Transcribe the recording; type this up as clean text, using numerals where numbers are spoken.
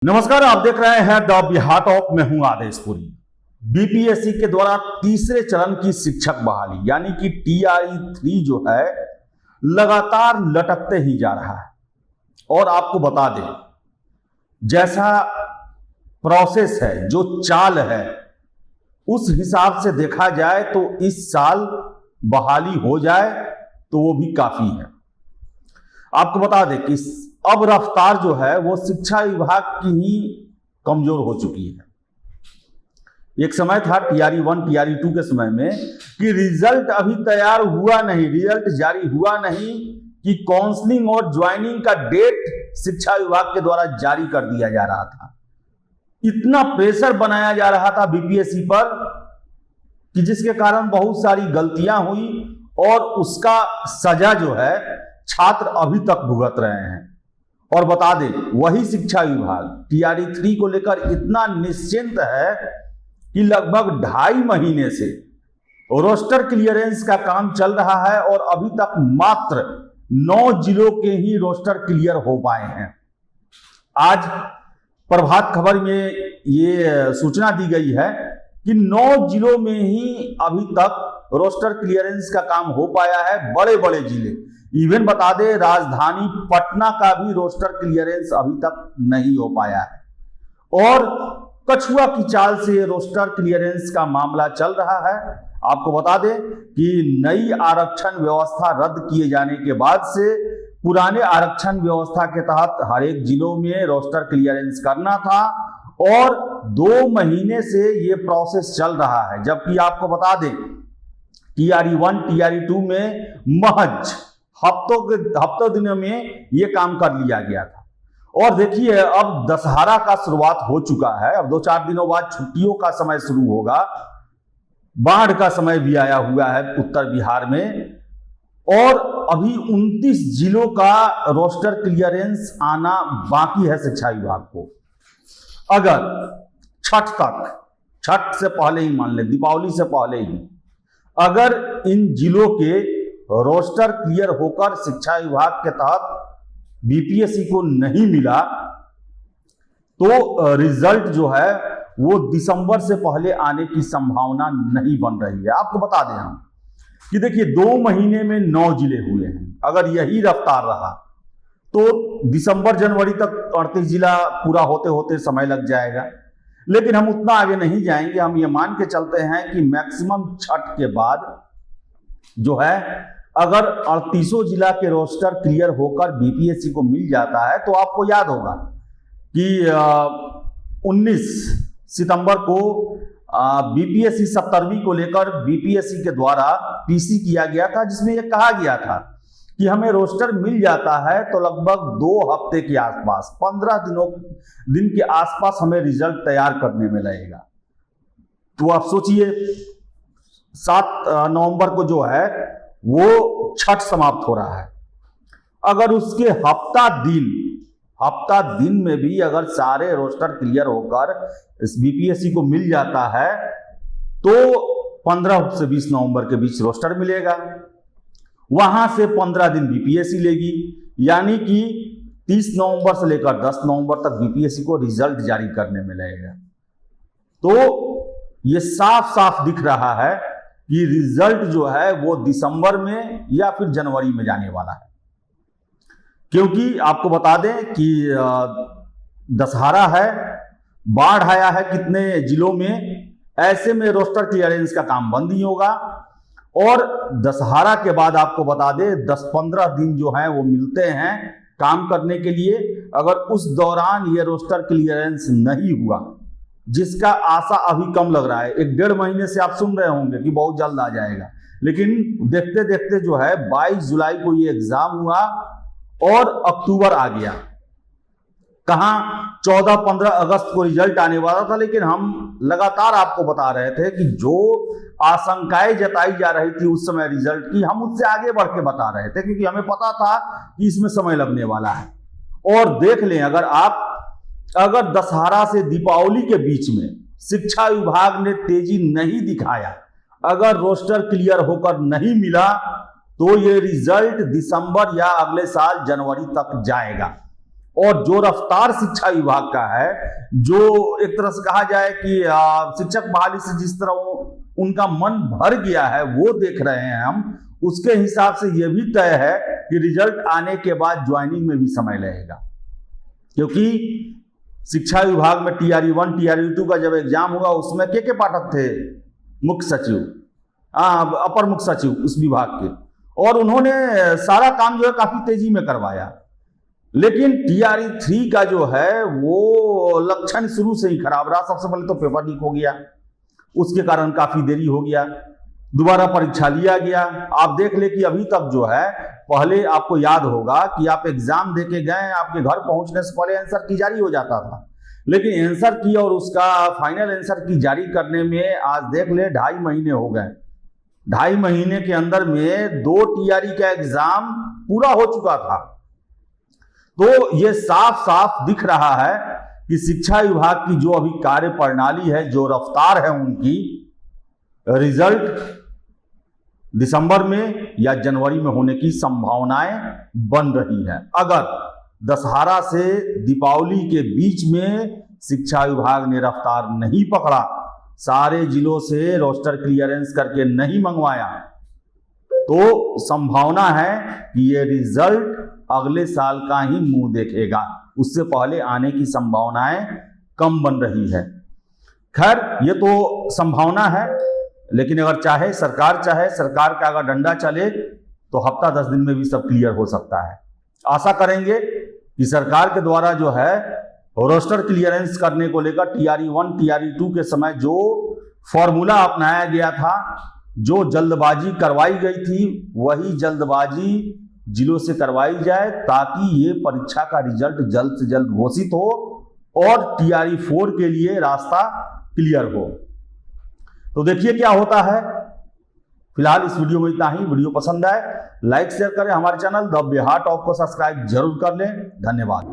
नमस्कार, आप देख रहे हैं द बिहार टॉप। मैं हूं आदेशपुरी। बीपीएससी के द्वारा तीसरे चरण की शिक्षक बहाली यानी कि TRE-3 जो है लगातार लटकते ही जा रहा है। और आपको बता दें, जैसा प्रोसेस है, जो चाल है, उस हिसाब से देखा जाए तो इस साल बहाली हो जाए तो वो भी काफी है। आपको बता दें कि अब रफ्तार जो है वो शिक्षा विभाग की ही कमजोर हो चुकी है। एक समय था TRE-1 TRE-2 के समय में कि रिजल्ट अभी तैयार हुआ नहीं, रिजल्ट जारी हुआ नहीं कि काउंसलिंग और ज्वाइनिंग का डेट शिक्षा विभाग के द्वारा जारी कर दिया जा रहा था। इतना प्रेशर बनाया जा रहा था बीपीएससी पर कि जिसके कारण बहुत सारी गलतियां हुई और उसका सजा जो है छात्र अभी तक भुगत रहे हैं। और बता दें, वही शिक्षा विभाग TRE-3 को लेकर इतना निश्चिंत है कि लगभग 2.5 महीने से रोस्टर क्लियरेंस का काम चल रहा है और अभी तक मात्र 9 जिलों के ही रोस्टर क्लियर हो पाए हैं। आज प्रभात खबर में ये सूचना दी गई है कि 9 जिलों में ही अभी तक रोस्टर क्लियरेंस का काम हो पाया है। बड़े बड़े जिले, इवन बता दें राजधानी पटना का भी रोस्टर क्लियरेंस अभी तक नहीं हो पाया है। और कछुआ की चाल से रोस्टर क्लियरेंस का मामला चल रहा है। आपको बता दें कि नई आरक्षण व्यवस्था रद्द किए जाने के बाद से पुराने आरक्षण व्यवस्था के तहत हर एक जिलों में रोस्टर क्लियरेंस करना था और 2 महीने से ये प्रोसेस चल रहा है। जबकि आपको बता दें TRE-1 TRE-2 में महज हफ्तों दिनों में ये काम कर लिया गया था। और देखिए, अब दशहरा का शुरुआत हो चुका है। अब 2-4 दिनों बाद छुट्टियों का समय शुरू होगा। बाढ़ का समय भी आया हुआ है उत्तर बिहार में और अभी 29 जिलों का रोस्टर क्लियरेंस आना बाकी है शिक्षा विभाग को। अगर छठ से पहले ही, मान लें दीपावली से पहले ही, अगर इन जिलों के रोस्टर क्लियर होकर शिक्षा विभाग के तहत बीपीएससी को नहीं मिला तो रिजल्ट जो है वो दिसंबर से पहले आने की संभावना नहीं बन रही है। आपको बता दें हम कि देखिए, 2 महीने में 9 जिले हुए हैं। अगर यही रफ्तार रहा तो दिसंबर जनवरी तक 38 जिला पूरा होते होते समय लग जाएगा। लेकिन हम उतना आगे नहीं जाएंगे। हम ये मान के चलते हैं कि मैक्सिमम छठ के बाद जो है, अगर 38 जिला के रोस्टर क्लियर होकर बीपीएससी को मिल जाता है तो आपको याद होगा कि 19 सितंबर को बीपीएससी 17वीं को लेकर बीपीएससी के द्वारा पीसी किया गया था, जिसमें यह कहा गया था कि हमें रोस्टर मिल जाता है तो लगभग 2 हफ्ते के आसपास, 15 दिन के आसपास हमें रिजल्ट तैयार करने में लगेगा। तो आप सोचिए, 7 नवंबर को जो है वो छठ समाप्त हो रहा है। अगर उसके हफ्ता दिन में भी अगर सारे रोस्टर क्लियर होकर इस बीपीएससी को मिल जाता है तो 15 से 20 नवंबर के बीच रोस्टर मिलेगा। वहां से 15 दिन बीपीएससी लेगी, यानी कि 30 नवंबर से लेकर 10 नवंबर तक बीपीएससी को रिजल्ट जारी करने में लगेगा। तो ये साफ साफ दिख रहा है कि रिजल्ट जो है वो दिसंबर में या फिर जनवरी में जाने वाला है। क्योंकि आपको बता दें कि दशहरा है, बाढ़ आया है कितने जिलों में, ऐसे में रोस्टर क्लियरेंस का काम बंद ही होगा। और दशहरा के बाद आपको बता दें 10-15 दिन जो है वो मिलते हैं काम करने के लिए। अगर उस दौरान ये रोस्टर क्लियरेंस नहीं हुआ, जिसका आशा अभी कम लग रहा है, 1-1.5 महीने से आप सुन रहे होंगे कि बहुत जल्द आ जाएगा, लेकिन देखते देखते जो है 22 जुलाई को ये एग्जाम हुआ और अक्टूबर आ गया। कहां 14-15 अगस्त को रिजल्ट आने वाला था, लेकिन हम लगातार आपको बता रहे थे कि जो आशंकाएं जताई जा रही थी उस समय रिजल्ट की, हम उससे आगे बढ़ के बता रहे थे, क्योंकि हमें पता था कि इसमें समय लगने वाला है। और देख लें, अगर दशहरा से दीपावली के बीच में शिक्षा विभाग ने तेजी नहीं दिखाया, अगर रोस्टर क्लियर होकर नहीं मिला तो ये रिजल्ट दिसंबर या अगले साल जनवरी तक जाएगा। और जो रफ्तार शिक्षा विभाग का है, जो एक तरह से कहा जाए कि शिक्षक बहाली से जिस तरह उनका मन भर गया है वो देख रहे हैं हम, उसके हिसाब से यह भी तय है कि रिजल्ट आने के बाद ज्वाइनिंग में भी समय लगेगा। क्योंकि शिक्षा विभाग में TRE 1 TRE 2 का जब एग्जाम हुआ उसमें के पाठक थे, मुख्य सचिव, अपर मुख्य सचिव उस विभाग के, और उन्होंने सारा काम जो है काफी तेजी में करवाया। लेकिन TRE 3 का जो है वो लक्षण शुरू से ही खराब रहा। सबसे पहले तो पेपर लीक हो गया, उसके कारण काफी देरी हो गया, दोबारा परीक्षा लिया गया। आप देख ले कि अभी तक जो है, पहले आपको याद होगा कि आप एग्जाम देके गए, आपके घर पहुंचने से पहले आंसर की जारी हो जाता था, लेकिन आंसर की और उसका फाइनल आंसर की जारी करने में आज देख ले 2.5 महीने हो गए। 2.5 महीने के अंदर में 2 TRE का एग्जाम पूरा हो चुका था। तो ये साफ साफ दिख रहा है कि शिक्षा विभाग की जो अभी कार्य प्रणाली है, जो रफ्तार है उनकी, रिजल्ट दिसंबर में या जनवरी में होने की संभावनाएं बन रही है। अगर दशहरा से दीपावली के बीच में शिक्षा विभाग ने रफ्तार नहीं पकड़ा, सारे जिलों से रोस्टर क्लियरेंस करके नहीं मंगवाया, तो संभावना है कि ये रिजल्ट अगले साल का ही मुंह देखेगा, उससे पहले आने की संभावनाएं कम बन रही है। खैर, ये तो संभावना है, लेकिन अगर सरकार का अगर डंडा चले तो हफ्ता 10 दिन में भी सब क्लियर हो सकता है। आशा करेंगे कि सरकार के द्वारा जो है रोस्टर क्लियरेंस करने को लेकर TRE 1 TRE 2 के समय जो फॉर्मूला अपनाया गया था, जो जल्दबाजी करवाई गई थी, वही जल्दबाजी जिलों से करवाई जाए, ताकि ये परीक्षा का रिजल्ट जल्द से जल्द घोषित हो और TRE 4 के लिए रास्ता क्लियर हो। तो देखिए क्या होता है। फिलहाल इस वीडियो में इतना ही। वीडियो पसंद आए लाइक शेयर करें, हमारे चैनल द बिहार टॉप को सब्सक्राइब जरूर कर लें। धन्यवाद।